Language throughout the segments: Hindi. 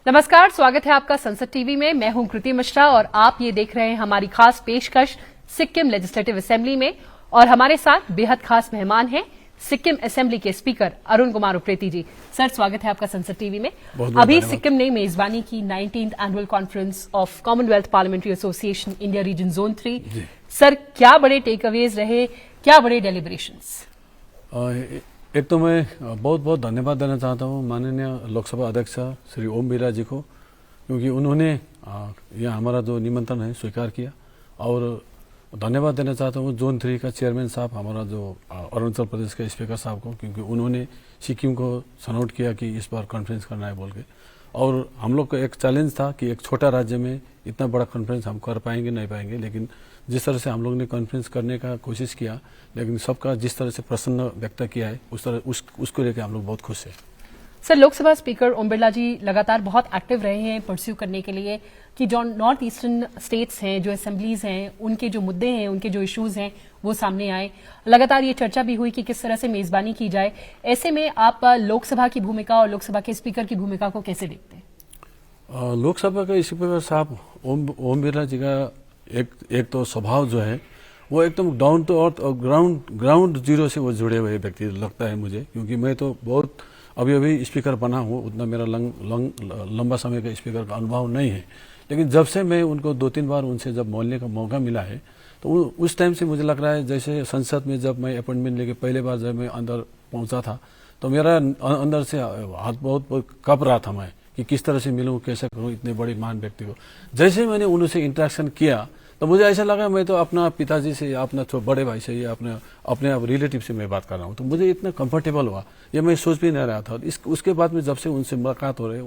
नमस्कार, स्वागत है आपका संसद टीवी में। मैं हूं कृति मिश्रा और आप ये देख रहे हैं हमारी खास पेशकश सिक्किम लेजिस्लेटिव असेंबली में। और हमारे साथ बेहद खास मेहमान हैं सिक्किम असेंबली के स्पीकर अरुण कुमार उप्रेती जी। सर, स्वागत है आपका संसद टीवी में। अभी सिक्किम ने मेजबानी की 19th annual conference of Commonwealth parliamentary association India region zone 3। Sir, क्या बड़े टेक अवेज रहे, क्या बड़े डेलिब्रेशंस? एक तो मैं बहुत बहुत धन्यवाद देना चाहता हूँ माननीय लोकसभा अध्यक्ष श्री ओम बिरला जी को, क्योंकि उन्होंने यह हमारा जो निमंत्रण है स्वीकार किया। और धन्यवाद देना चाहता हूँ जोन 3 का चेयरमैन साहब, हमारा जो अरुणाचल प्रदेश के स्पीकर साहब को, क्योंकि उन्होंने सिक्किम को सनौट किया कि इस बार कॉन्फ्रेंस करना है बोल के। और हम लोग का एक चैलेंज था कि एक छोटा राज्य में इतना बड़ा कॉन्फ्रेंस हम कर पाएंगे नहीं पाएंगे, लेकिन जिस तरह से हम लोग ने कॉन्फ्रेंस करने का कोशिश किया, लेकिन सबका जिस तरह से प्रसन्न व्यक्त किया है उसको लेकर हम लोग बहुत खुश हैं। सर, लोकसभा स्पीकर ओम बिरला जी लगातार बहुत एक्टिव रहे हैं परस्यू करने के लिए कि जो नॉर्थ ईस्टर्न स्टेट्स हैं, जो असेंबलीज हैं, उनके जो मुद्दे हैं, उनके जो इश्यूज हैं वो सामने आए। लगातार ये चर्चा भी हुई कि किस तरह से मेजबानी की जाए। ऐसे में आप लोकसभा की भूमिका और लोकसभा के स्पीकर की भूमिका को कैसे देखते हैं? लोकसभा का स्पीकर साहब ओम बिरला जी का एक तो स्वभाव जो है वो एकदम डाउन टू अर्थ और ग्राउंड जीरो से वो जुड़े हुए व्यक्ति लगता है मुझे, क्योंकि मैं तो बहुत अभी स्पीकर बना हूँ, उतना मेरा लंबा समय का स्पीकर का अनुभव नहीं है। लेकिन जब से मैं उनको 2-3 बार उनसे जब मिलने का मौका मिला है, तो उस टाइम से मुझे लग रहा है जैसे संसद में जब मैं अपॉइंटमेंट लेके पहले बार जब मैं अंदर पहुंचा था, तो मेरा अंदर से हाथ बहुत कप रहा था मैं कि किस तरह से मिलूं, कैसे करूं इतने बड़े महान व्यक्ति को। जैसे मैंने उनसे इंटरेक्शन किया तो मुझे ऐसा लगा मैं तो अपना पिताजी से या अपना बड़े भाई से या अपने रिलेटिव से मैं बात कर रहा हूँ। तो मुझे इतना कंफर्टेबल हुआ, ये मैं सोच भी नहीं रहा था। उसके बाद में जब से उनसे मुलाकात हो रही है,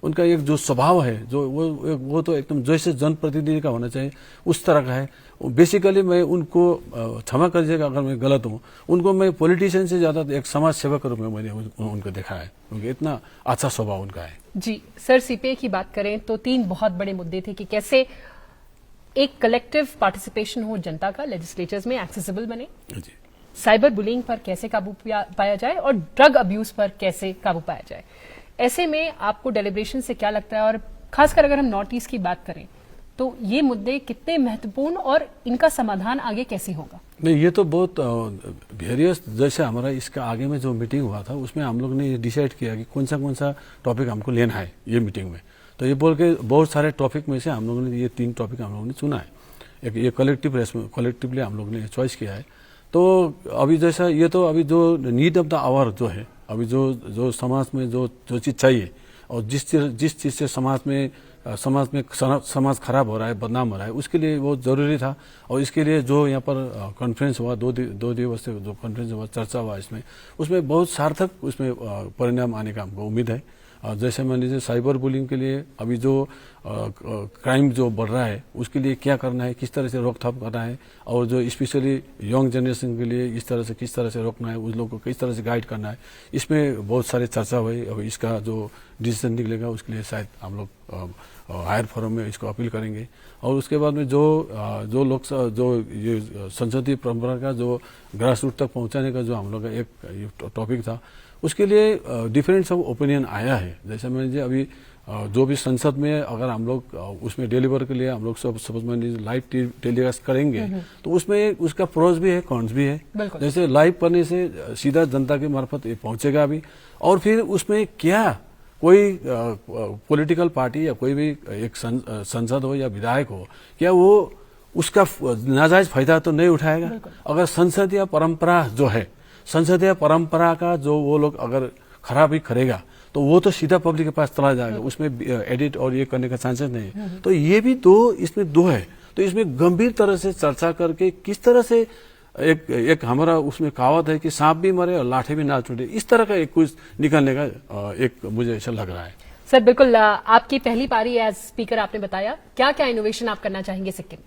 उनका एक जो स्वभाव है जो वो तो एकदम जैसे जनप्रतिनिधि का होना चाहिए उस तरह का है। बेसिकली मैं उनको क्षमा करिएगा अगर मैं गलत हूँ, उनको मैं पॉलिटिशियन से ज्यादा एक समाज सेवक के रूप में मैंने उनको देखा है, क्योंकि इतना अच्छा स्वभाव उनका है। जी सर, सीपीए की बात करें तो 3 बहुत बड़े मुद्दे थे कि कैसे एक कलेक्टिव पार्टिसिपेशन हो जनता का लेजिस्लेचर्स में, एक्सेसिबल बने, साइबर बुलिंग पर कैसे काबू पाया जाए और ड्रग अब्यूज पर कैसे काबू पाया जाए। ऐसे में आपको डेलिब्रेशन से क्या लगता है, और खासकर अगर हम नॉर्थ ईस्ट की बात करें तो ये मुद्दे कितने महत्वपूर्ण और इनका समाधान आगे कैसे होगा? नहीं, ये तो बहुत वेरियस, जैसे हमारा इसका आगे में जो मीटिंग हुआ था उसमें हम लोग ने डिसाइड किया कि कौन सा टॉपिक हमको लेना है ये मीटिंग में। तो ये बोल के बहुत सारे टॉपिक में से हम लोगों ने ये 3 टॉपिक हम लोगों ने चुना है। एक ये कलेक्टिवली हम लोगों ने चॉइस किया है। तो अभी जैसा ये तो अभी जो नीड ऑफ द आवर जो है, अभी जो समाज में जो चीज़ चाहिए और जिस चीज़ से समाज खराब हो रहा है, बदनाम हो रहा है, उसके लिए वो जरूरी था। और इसके लिए जो यहाँ पर कॉन्फ्रेंस हुआ, 2 दिवस से जो कॉन्फ्रेंस हुआ, चर्चा हुआ, उसमें बहुत सार्थक उसमें परिणाम आने का हमको उम्मीद है। जैसे मान लीजिए साइबर बुलिंग के लिए अभी जो क्राइम जो बढ़ रहा है उसके लिए क्या करना है, किस तरह से रोकथाम करना है, और जो स्पेशली यंग जनरेशन के लिए किस तरह से रोकना है, उस लोगों को किस तरह से गाइड करना है, इसमें बहुत सारे चर्चा हुई। और इसका जो डिसीजन निकलेगा उसके लिए शायद हम लोग हायर फोरम में इसको अपील करेंगे। और उसके बाद में जो ये संसदीय परंपरा का जो ग्रास रूट तक पहुंचाने का जो हम लोग का एक टॉपिक था, उसके लिए डिफरेंस ऑफ ओपिनियन आया है। जैसे मान लीजिए अभी जो भी संसद में अगर हम लोग उसमें डिलीवर के लिए हम लोग सपोज मान लीजिए लाइव टेलीकास्ट करेंगे तो उसमें उसका प्रोज भी है, कॉन्स भी है। जैसे लाइव करने से सीधा जनता के मार्फत पहुंचेगा भी, और फिर उसमें क्या कोई पॉलिटिकल पार्टी या कोई भी एक संसद हो या विधायक हो, क्या वो उसका नाजायज फायदा तो नहीं उठाएगा? अगर संसदीय परंपरा का जो वो लोग अगर खराबी करेगा तो वो तो सीधा पब्लिक के पास चला जाएगा, उसमें एडिट और ये करने का चांसेस नहीं है। तो ये भी इसमें दो है। तो इसमें गंभीर तरह से चर्चा करके किस तरह से एक हमारा उसमें कहावत है कि सांप भी मरे और लाठी भी ना छूटे, इस तरह का एक कुछ निकालने का एक मुझे ऐसा लग रहा है। सर बिल्कुल, आपकी पहली पारी एज स्पीकर, आपने बताया क्या क्या इनोवेशन आप करना चाहेंगे सिक्किम में?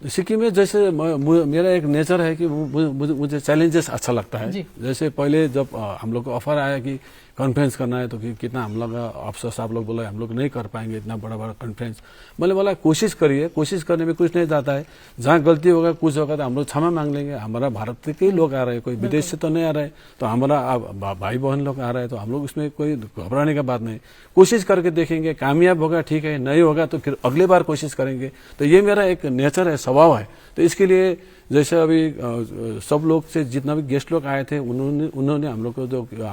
सिक्किम में जैसे मेरा एक नेचर है कि मुझे चैलेंजेस अच्छा लगता है। जैसे पहले जब हम लोग को ऑफर आया कि कॉन्फ्रेंस करना है तो कितना हम लोग अफसोस आप लोग बोला हम लोग नहीं कर पाएंगे इतना बड़ा बड़ा कॉन्फ्रेंस। मैंने बोला कोशिश करिए, कोशिश करने में कुछ नहीं जाता है। जहाँ गलती होगा कुछ होगा तो हम लोग क्षमा मांग लेंगे। हमारा भारत के लोग आ रहे हैं, कोई विदेश से तो नहीं आ रहे, तो हमारा भाई बहन लोग आ रहे हैं, तो हम लोग उसमें कोई घबराने का बात नहीं। कोशिश करके देखेंगे, कामयाब होगा ठीक है, नहीं होगा तो फिर अगले बार कोशिश करेंगे। तो ये मेरा एक नेचर है, स्वभाव है। तो इसके लिए जैसे अभी सब लोग से जितना भी गेस्ट लोग आए थे उन्होंने हम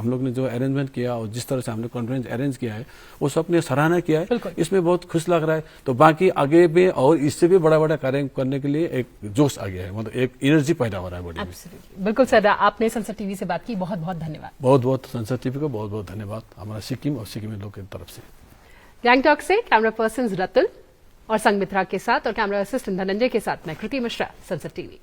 लोग ने जो अरेंजमेंट किया और जिस तरह से हमने कॉन्फ्रेंस अरेंज किया है वो सबने सराहना किया है। इसमें बहुत खुश लग रहा है। तो बाकी आगे भी और इससे भी बड़ा बड़ा कार्य करने के लिए एक जोश आ गया है, मतलब एक एनर्जी पैदा हो रहा है बॉडी में। बिल्कुल सर, आपने संसद टीवी से बात की, बहुत बहुत धन्यवाद। बहुत बहुत संसद टीवी को बहुत बहुत धन्यवाद हमारा सिक्किम और सिक्किम लोग की तरफ से। गैंगटॉक से कैमरा पर्सन रतुल और संगमित्रा के साथ और कैमरा असिस्टेंट धनंजय के साथ मैं कृति मिश्रा, संसद टीवी।